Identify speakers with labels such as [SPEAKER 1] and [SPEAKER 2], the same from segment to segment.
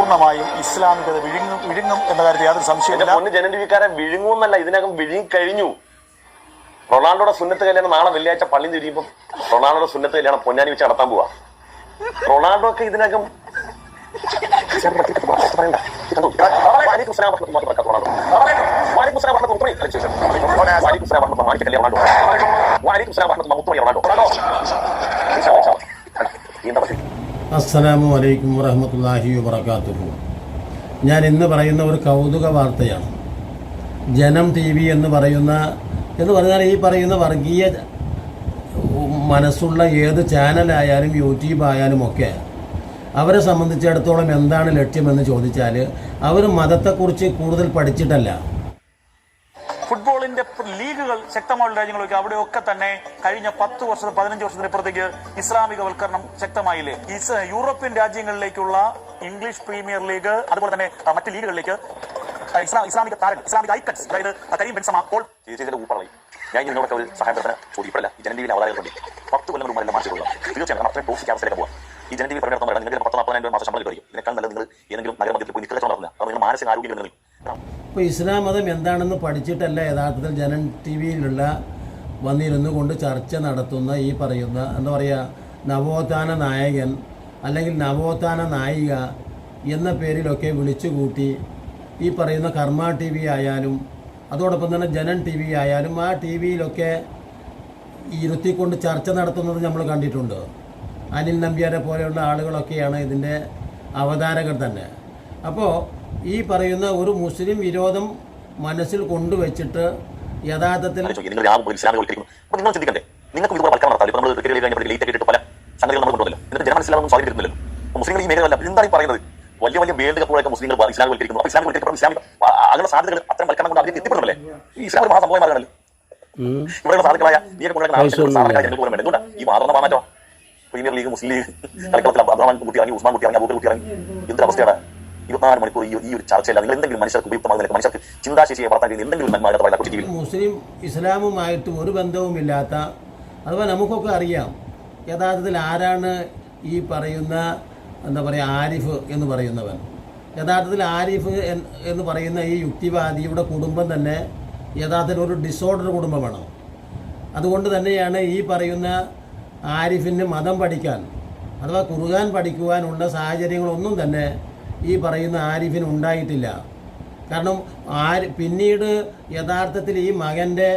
[SPEAKER 1] പൂർണ്ണമായും ഇസ്ലാമികത വിഴുങ്ങും എന്ന കാര്യത്തിൽ യാതൊരു സംശയമില്ല.
[SPEAKER 2] ജനൻ ടിവിക്കാരെ വിഴുങ്ങുമെന്നല്ല, ഇതിനകം വിഴുങ്ങിക്കഴിഞ്ഞു. റൊണാൾഡോയുടെ സുന്നത്ത് കല്യാണം നാളെ വെള്ളിയാഴ്ച പള്ളി തിരിയുമ്പോൾ റൊണാൾഡോയുടെ സുന്നത്ത് കല്യാണം പൊന്നാനി വെച്ച് നടത്താൻ പോവാ. റൊണാൾഡോ ഒക്കെ ഇതിനകം
[SPEAKER 3] അസ്സലാമു അലൈക്കും വറഹ്മത്തുള്ളാഹി വബറകാതുഹു. ഞാൻ ഇന്ന് പറയുന്ന ഒരു കൗതുക വാർത്തയാണ്. ജനം ടി വി എന്ന് പറഞ്ഞാൽ ഈ പറയുന്ന വർഗീയ മനസ്സുള്ള ഏത് ചാനലായാലും യൂട്യൂബ് ആയാലും ഒക്കെ അവരെ സംബന്ധിച്ചിടത്തോളം എന്താണ് ലക്ഷ്യമെന്ന് ചോദിച്ചാൽ അവർ മതത്തെക്കുറിച്ച് കൂടുതൽ പഠിച്ചിട്ടല്ല.
[SPEAKER 1] ഫുട്ബോളിന്റെ ലീഗുകൾ ശക്തമായ രാജ്യങ്ങളൊക്കെ അവിടെയൊക്കെ തന്നെ കഴിഞ്ഞ 10 വർഷം 15 വർഷത്തിനപ്പുറത്തേക്ക് ഇസ്ലാമികവൽക്കരണം ശക്തമായില്ലേ. യൂറോപ്യൻ രാജ്യങ്ങളിലേക്കുള്ള ഇംഗ്ലീഷ് പ്രീമിയർ ലീഗ് അതുപോലെ തന്നെ മറ്റ് ലീഗുകളിലേക്ക് ഇസ്ലാമിക താരൻ, ഇസ്ലാമിക ഐക്കൺസ്, അതായത് കരീം ബെൻസമ,
[SPEAKER 2] ഞാൻ നിങ്ങളൊക്കെ ഒരു സഹായത്തിന് ചോദിക്കില്ല. ഈ ജനൻ ടിവിയിലെ അവതാരങ്ങളുണ്ട് 10 കൊല്ലം മുമ്പ് മാർച്ചുള്ള തീർച്ചയായും അത്രയും ടോക്സിക് അവസ്ഥയിലേക്ക് പോകാം. ഈ ജനൻ ടി വി പ്രകടനം നിങ്ങൾക്ക് 10-40 മാസം ശമ്പളം കിട്ടും. ഇതിനേക്കാൾ നല്ലത് നിങ്ങൾ ഏതെങ്കിലും നഗരമധ്യത്തിൽ പോയി നിൽക്കുക നടത്തുക. അത് നിങ്ങൾ മാനസിക ആരോഗ്യം നിങ്ങൾ.
[SPEAKER 3] ഇപ്പോൾ ഇസ്ലാം മതം എന്താണെന്ന് പഠിച്ചിട്ടല്ല യഥാർത്ഥത്തിൽ ജനൻ ടി വിയിലുള്ള വന്നിരുന്നു കൊണ്ട് ചർച്ച നടത്തുന്ന ഈ പറയുന്ന എന്താ പറയുക നവോത്ഥാന നായകൻ അല്ലെങ്കിൽ നവോത്ഥാന നായിക എന്ന പേരിലൊക്കെ വിളിച്ചുകൂട്ടി ഈ പറയുന്ന കർമ്മ ടി വി ആയാലും അതോടൊപ്പം തന്നെ ജനൻ ടി വി ആയാലും ആ ടി വിയിലൊക്കെ ഇരുത്തിക്കൊണ്ട് ചർച്ച നടത്തുന്നത് നമ്മൾ കണ്ടിട്ടുണ്ട്. അനിൽ നമ്പ്യാരെ പോലെയുള്ള ആളുകളൊക്കെയാണ് ഇതിൻ്റെ അവതാരകർ തന്നെ. അപ്പോൾ ഈ പറയുന്ന ഒരു മുസ്ലിം വിരോധം മനസ്സിൽ കൊണ്ടുവച്ചിട്ട് യഥാർത്ഥത്തിൽ
[SPEAKER 2] മുസ്ലിങ്ങൾ ഈ മേഖല എന്താണ് പറയുന്നത്? വലിയ വലിയ വേൾഡ് കപ്പുകളൊക്കെ മുസ്ലിങ്ങൾ ഇസ്ലാമികവൽക്കരിക്കുന്നു. അങ്ങനെ സാധ്യതകൾ അത്തരം വൽക്കരണം കൊണ്ട് അവർക്ക് എത്തിപ്പെടുന്നില്ലേ? ഈ ഇസ്ലാം ഒരു മഹാസംഭവമായി മാറുകയാണല്ലോ. ഇവിടെയുള്ള സാധുക്കളായ ഈ മാറുന്ന മാറ്റോ പ്രീമിയർ ലീഗ്, മുസ്ലിം ലീഗ് കളിക്കളത്തിൽ അബ്ദുറഹ്മാൻ കുട്ടി ഇറങ്ങി, ഉസ്മാൻ കുട്ടി ഇറങ്ങി, അബൂബക്കർ കുട്ടി ഇറങ്ങി. എന്തൊരു അവസ്ഥയാണ്! 24 മണിക്കൂർ ഈ ഒരു ചർച്ചയില്ല. നിങ്ങൾ എന്തെങ്കിലും മനുഷ്യർക്ക് ഉപയുക്തമാകുന്ന മനുഷ്യർക്ക് ചിന്താശേഷിയെ വളർത്താൻ കഴിയുന്ന എന്തെങ്കിലും
[SPEAKER 3] മുസ്ലിം ഇസ്ലാമുമായിട്ട് ഒരു ബന്ധവുമില്ലാത്ത അഥവാ നമുക്കൊക്കെ അറിയാം യഥാർത്ഥത്തിൽ ആരാണ് ഈ പറയുന്ന എന്താ പറയുക ആരിഫ് എന്ന് പറയുന്നവൻ. യഥാർത്ഥത്തിൽ ആരിഫ് എന്ന് പറയുന്ന ഈ യുക്തിവാദിയുടെ കുടുംബം തന്നെ യഥാർത്ഥത്തിൽ ഒരു ഡിസോർഡർ കുടുംബമാണ്. അതുകൊണ്ട് തന്നെയാണ് ഈ പറയുന്ന ആരിഫിന് മതം പഠിക്കാൻ അഥവാ ഖുർആൻ പഠിക്കുവാനുള്ള സാഹചര്യങ്ങളൊന്നും തന്നെ ഈ പറയുന്ന ആരിഫിന് ഉണ്ടായിട്ടില്ല. കാരണം പിന്നീട് യഥാർത്ഥത്തിൽ ഈ മകൻ്റെ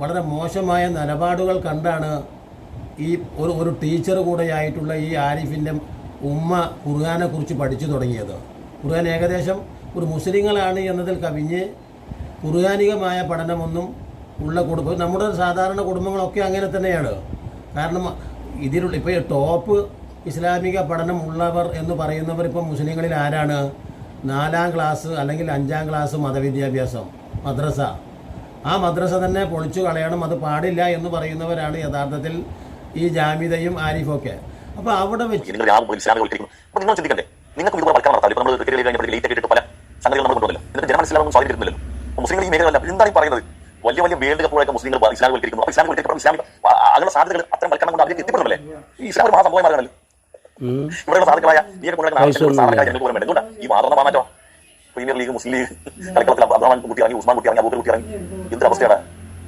[SPEAKER 3] വളരെ മോശമായ നിലപാടുകൾ കണ്ടാണ് ഈ ഒരു ടീച്ചർ കൂടെയായിട്ടുള്ള ഈ ആരിഫിൻ്റെ ഉമ്മ ഖുർആനെക്കുറിച്ച് പഠിച്ചു തുടങ്ങിയത്. ഖുർആൻ ഏകദേശം ഒരു മുസ്ലിങ്ങളാണ് എന്നതിൽ കവിഞ്ഞ് ഖുർആനികമായ പഠനമൊന്നും ഉള്ള കുടുംബം നമ്മുടെ സാധാരണ കുടുംബങ്ങളൊക്കെ അങ്ങനെ തന്നെയാണ്. കാരണം ഇതിലുള്ള ഇപ്പോൾ ടോപ്പ് ഇസ്ലാമിക പഠനം ഉള്ളവർ എന്ന് പറയുന്നവർ ഇപ്പോൾ മുസ്ലിങ്ങളിൽ ആരാണ്? 4ാം ക്ലാസ് അല്ലെങ്കിൽ 5ാം ക്ലാസ് മതവിദ്യാഭ്യാസം മദ്രസ. ആ മദ്രസ തന്നെ പൊളിച്ചു കളയണം, അത് പാടില്ല എന്ന് പറയുന്നവരാണ് യഥാർത്ഥത്തിൽ ഈ ജാമിദയും ആരിഫൊക്കെ. അപ്പോൾ അവിടെ വെച്ച്
[SPEAKER 2] നിങ്ങൾ ചിന്തിക്കണ്ടേ? നിങ്ങൾക്ക് ഇതുപോലെ വൽക്കരണം നടത്താം. നമ്മൾ പല സംഗതികൾ നമ്മൾ കൊണ്ടുവന്നല്ലോ. എന്നിട്ട് ജനം മനസ്സിലാവുന്ന സ്വാധീനിക്കുന്നില്ലല്ലോ. മുസ്ലിങ്ങൾ ഈ മേഖല എന്താണ് പറയുന്നത്? വലിയ വലിയ വേൾഡ് കപ്പുകളൊക്കെ മുസ്ലിങ്ങൾ ഇസ്ലാമികവൽക്കരിക്കുന്നു. അങ്ങനെ സാധ്യതകൾ അത്തരം വൽക്കരണം കൊണ്ട് അവർക്ക് എത്തിപ്പെടുന്നില്ലേ? ഈ ഇസ്ലാം ഒരു മഹാസംഭവമായി മാറുകയാണല്ലോ. ഇവിടെയുള്ള സാധുക്കളായ ഈ മാറുന്ന മാറ്റോ പ്രീമിയർ ലീഗ്, മുസ്ലിം ലീഗ് കളിക്കളത്തിൽ അബ്ദുറഹ്മാൻ കുട്ടി ഇറങ്ങി, ഉസ്മാൻ കുട്ടി ഇറങ്ങി, അബൂബക്കർ കുട്ടി ഇറങ്ങി. എന്തൊരു അവസ്ഥയാണ്!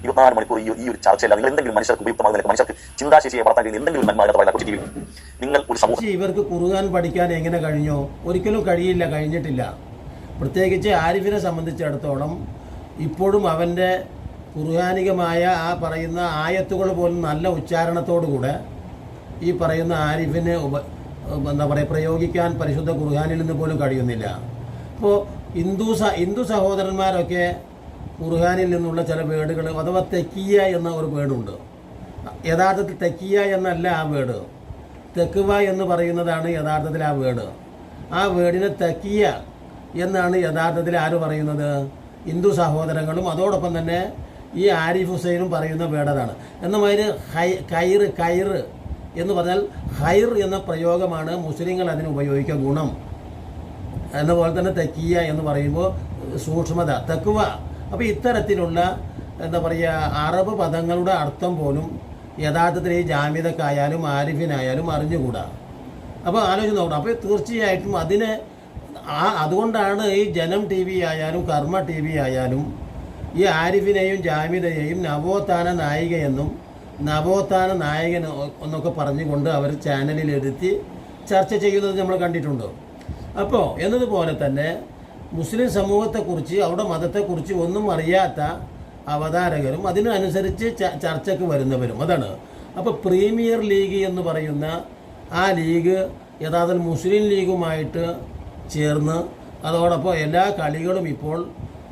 [SPEAKER 2] 24 മണിക്കൂർ ഈ ഒരു ചർച്ചയില്ല. നിങ്ങൾ എന്തെങ്കിലും മനുഷ്യർക്ക് ഉപയുക്തമാകുന്ന മനുഷ്യർക്ക് ചിന്താശേഷിയെ വളർത്താൻ കഴിയുന്ന എന്തെങ്കിലും നിങ്ങൾ ഒരു സമൂഹം.
[SPEAKER 3] ഇവർക്ക് ഖുർആൻ പഠിക്കാൻ എങ്ങനെ കഴിഞ്ഞോ? ഒരിക്കലും കഴിഞ്ഞിട്ടില്ല. പ്രത്യേകിച്ച് ആരിഫിനെ സംബന്ധിച്ചിടത്തോളം ഇപ്പോഴും അവൻ്റെ ഖുർആനികമായ ആ പറയുന്ന ആയത്തുകൾ പോലും നല്ല ഉച്ചാരണത്തോടുകൂടെ ഈ പറയുന്ന ആരിഫിനെ എന്താ പറയുക പ്രയോഗിക്കാൻ പരിശുദ്ധ ഖുർആനിൽ നിന്ന് പോലും കഴിയുന്നില്ല. അപ്പോൾ ഹിന്ദു സഹോദരന്മാരൊക്കെ ഖുർആനിൽ നിന്നുള്ള ചില വേർഡുകൾ അഥവാ തെക്കിയ എന്ന ഒരു വേർഡുണ്ട്. യഥാർത്ഥത്തിൽ തെക്കിയ എന്നല്ല ആ വേർഡ്, തെക്കുവ എന്ന് പറയുന്നതാണ് യഥാർത്ഥത്തിൽ ആ വേർഡ്. ആ വേർഡിനെ തെക്കിയ എന്നാണ് യഥാർത്ഥത്തിൽ ആര് പറയുന്നത്? ഹിന്ദു സഹോദരങ്ങളും അതോടൊപ്പം തന്നെ ഈ ആരിഫ് ഹുസൈനും പറയുന്ന വേർഡതാണ്. എന്നമാതിരി കൈറ് എന്ന് പറഞ്ഞാൽ ഹൈർ എന്ന പ്രയോഗമാണ് മുസ്ലിങ്ങൾ അതിന് ഉപയോഗിക്കുക, ഗുണം. എന്നപോലെ തന്നെ തെക്കിയ എന്ന് പറയുമ്പോൾ സൂക്ഷ്മത, തെക്കുവ. അപ്പോൾ ഇത്തരത്തിലുള്ള എന്താ പറയുക അറബ് പദങ്ങളുടെ അർത്ഥം പോലും യഥാർത്ഥത്തിൽ ഈ ജാമിദക്കായാലും ആരിഫിനായാലും അറിഞ്ഞുകൂടാ. അപ്പോൾ ആലോചിച്ച് നോക്കണം. അപ്പോൾ തീർച്ചയായിട്ടും അതുകൊണ്ടാണ് ഈ ജനം ടി വി ആയാലും കർമ്മ ടി വി ആയാലും ഈ ആരിഫിനെയും ജാമിദയെയും നവോത്ഥാന നായികയെന്നും നവോത്ഥാന നായകൻ എന്നൊക്കെ പറഞ്ഞുകൊണ്ട് അവർ ചാനലിലെടുത്തി ചർച്ച ചെയ്യുന്നത് നമ്മൾ കണ്ടിട്ടുണ്ട്. അപ്പോൾ എന്നതുപോലെ തന്നെ മുസ്ലിം സമൂഹത്തെക്കുറിച്ച് അവരുടെ മതത്തെക്കുറിച്ച് ഒന്നും അറിയാത്ത അവതാരകരും അതിനനുസരിച്ച് ചർച്ചയ്ക്ക് വരുന്നവരും അതാണ്. അപ്പോൾ പ്രീമിയർ ലീഗ് എന്ന് പറയുന്ന ആ ലീഗ് യഥാർത്ഥത്തിൽ മുസ്ലിം ലീഗുമായിട്ട് ചേർന്ന് അതോടൊപ്പം എല്ലാ കളികളും ഇപ്പോൾ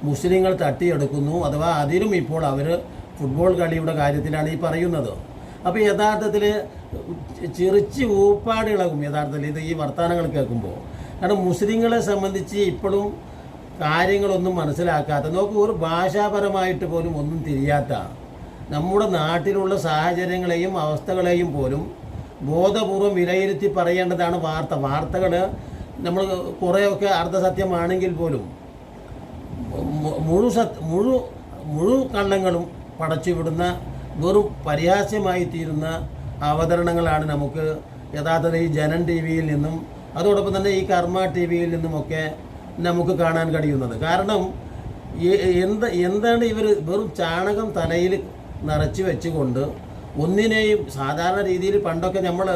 [SPEAKER 3] മുസ്ലിങ്ങൾ തട്ടിയെടുക്കുന്നു. അഥവാ അതിലും ഇപ്പോൾ അവർ ഫുട്ബോൾ കളിയുടെ കാര്യത്തിലാണ് ഈ പറയുന്നത്. അപ്പോൾ യഥാർത്ഥത്തിൽ ചിറിച്ച് ഊപ്പാടിളകും യഥാർത്ഥത്തിൽ ഇത് ഈ വർത്തമാനങ്ങൾ കേൾക്കുമ്പോൾ. കാരണം മുസ്ലിങ്ങളെ സംബന്ധിച്ച് ഇപ്പോഴും കാര്യങ്ങളൊന്നും മനസ്സിലാക്കാത്ത, നോക്കൂ, ഒരു ഭാഷാപരമായിട്ട് പോലും ഒന്നും തിരിയാത്ത നമ്മുടെ നാട്ടിലുള്ള സാഹചര്യങ്ങളെയും അവസ്ഥകളെയും പോലും ബോധപൂർവം വിലയിരുത്തി പറയേണ്ടതാണ് വാർത്തകൾ നമ്മൾ കുറേയൊക്കെ അർദ്ധസത്യമാണെങ്കിൽ പോലും മുഴു കള്ളങ്ങളും പടച്ചുവിടുന്ന വെറും പരിഹാസ്യമായി തീരുന്ന അവതരണങ്ങളാണ് നമുക്ക് യഥാർത്ഥത്തിൽ ഈ ജനൻ ടി വിയിൽ നിന്നും അതോടൊപ്പം തന്നെ ഈ കർമ്മ ടി വിയിൽ നിന്നുമൊക്കെ നമുക്ക് കാണാൻ കഴിയുന്നത്. കാരണം എന്താണ് ഇവർ വെറും ചാണകം തലയിൽ നിറച്ച് വെച്ചുകൊണ്ട് ഒന്നിനെയും സാധാരണ രീതിയിൽ പണ്ടൊക്കെ നമ്മൾ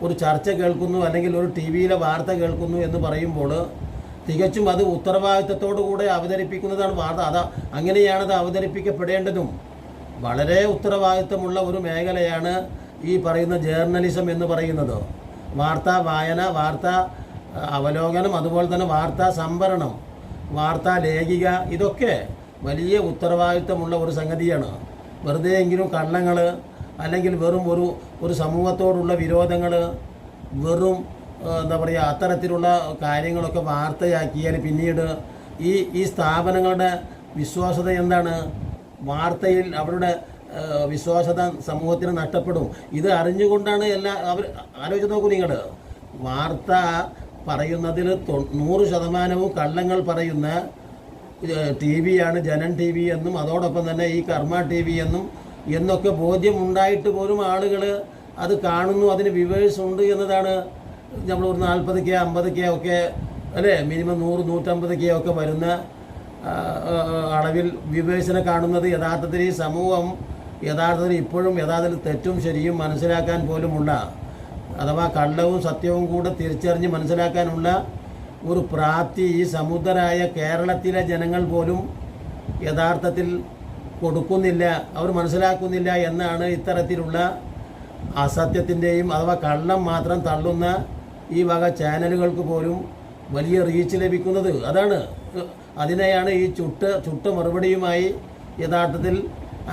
[SPEAKER 3] ഒരു ചർച്ച കേൾക്കുന്നു അല്ലെങ്കിൽ ഒരു ടി വിയിലെ വാർത്ത കേൾക്കുന്നു എന്ന് പറയുമ്പോൾ തികച്ചും അത് ഉത്തരവാദിത്തത്തോടു കൂടെ അവതരിപ്പിക്കുന്നതാണ് വാർത്ത. അങ്ങനെയാണത് അവതരിപ്പിക്കപ്പെടേണ്ടതും. വളരെ ഉത്തരവാദിത്തമുള്ള ഒരു മേഖലയാണ് ഈ പറയുന്ന ജേർണലിസം എന്ന് പറയുന്നത്. വാർത്താ വായന, വാർത്താ അവലോകനം, അതുപോലെ തന്നെ വാർത്താ സംഭരണം, വാർത്താ ലേഖിക, ഇതൊക്കെ വലിയ ഉത്തരവാദിത്തമുള്ള ഒരു സംഗതിയാണ്. വെറുതെയെങ്കിലും കള്ളങ്ങൾ അല്ലെങ്കിൽ വെറും ഒരു സമൂഹത്തോടുള്ള വിരോധങ്ങൾ, വെറും എന്താ പറയുക, അത്തരത്തിലുള്ള കാര്യങ്ങളൊക്കെ വാർത്തയാക്കിയാൽ പിന്നീട് ഈ സ്ഥാപനങ്ങളുടെ വിശ്വാസ്യത എന്താണ്? വാർത്തയിൽ അവരുടെ വിശ്വാസ്യത സമൂഹത്തിന് നഷ്ടപ്പെടും. ഇത് അറിഞ്ഞുകൊണ്ടാണ് അവർ ആലോചിച്ച് നോക്കൂ. നിങ്ങൾ വാർത്ത പറയുന്നതിൽ 100% കള്ളങ്ങൾ പറയുന്ന ടി വിയാണ് ജനൻ ടി വി എന്നും അതോടൊപ്പം തന്നെ ഈ കർമ്മ ടി വി എന്നൊക്കെ ബോധ്യമുണ്ടായിട്ട് പോലും ആളുകൾ അത് കാണുന്നു, അതിന് വ്യൂവേഴ്സ് ഉണ്ട് എന്നതാണ്. നമ്മൾ ഒരു 40K 50K ഒക്കെ അല്ലേ, മിനിമം 100-150K ഒക്കെ വരുന്ന അളവിൽ വ്യൂവേഴ്സിനെ കാണുന്നത് യഥാർത്ഥത്തിൽ ഈ സമൂഹം യഥാർത്ഥത്തിൽ ഇപ്പോഴും യഥാർത്ഥത്തിൽ തെറ്റും ശരിയും മനസ്സിലാക്കാൻ പോലുമുള്ള, അഥവാ കള്ളവും സത്യവും കൂടെ തിരിച്ചറിഞ്ഞ് മനസ്സിലാക്കാനുള്ള ഒരു പ്രാപ്തി ഈ സമുദ്രരായ കേരളത്തിലെ ജനങ്ങൾ പോലും യഥാർത്ഥത്തിൽ കൊടുക്കുന്നില്ല, അവർ മനസ്സിലാക്കുന്നില്ല എന്നാണ് ഇത്തരത്തിലുള്ള അസത്യത്തിൻ്റെയും അഥവാ കള്ളം മാത്രം തള്ളുന്ന ഈ വക ചാനലുകൾക്ക് പോലും വലിയ റീച്ച് ലഭിക്കുന്നത്. അതിനെയാണ് ഈ ചുട്ട മറുപടിയുമായി യഥാർത്ഥത്തിൽ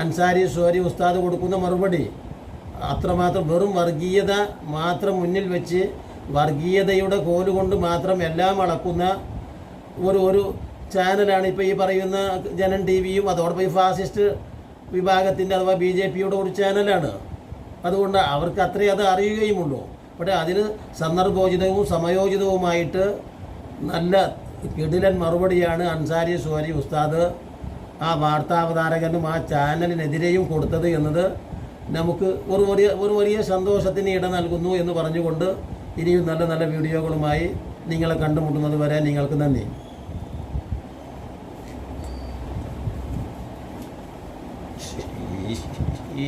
[SPEAKER 3] അൻസാരി സോരി ഉസ്താദ് കൊടുക്കുന്ന മറുപടി. അത്രമാത്രം വെറും വർഗീയത മാത്രം മുന്നിൽ വെച്ച് വർഗീയതയുടെ കോലുകൊണ്ട് മാത്രം എല്ലാം അളക്കുന്ന ഒരു ചാനലാണ് ഇപ്പോൾ ഈ പറയുന്ന ജനൻ ടി വിയും. അതോടൊപ്പം ഈ ഫാസിസ്റ്റ് വിഭാഗത്തിൻ്റെ അഥവാ BJPയുടെ ഒരു ചാനലാണ്. അതുകൊണ്ട് അവർക്ക് അത്രേ അത് അറിയുകയുമുള്ളൂ. പക്ഷേ അതിന് സന്ദർഭോചിതവും സമയോചിതവുമായിട്ട് നല്ല കിടിലൻ മറുപടിയാണ് അൻസാരി സോരി ഉസ്താദ് ആ വാർത്താവതാരകനും ആ ചാനലിനെതിരെയും കൊടുത്തത് എന്നത് നമുക്ക് ഒരു വലിയ സന്തോഷത്തിന് ഇട നൽകുന്നു എന്ന് പറഞ്ഞുകൊണ്ട് ഇനിയും നല്ല നല്ല വീഡിയോകളുമായി നിങ്ങളെ കണ്ടുമുട്ടുന്നത് വരെ നിങ്ങൾക്ക് നന്ദി. ഈ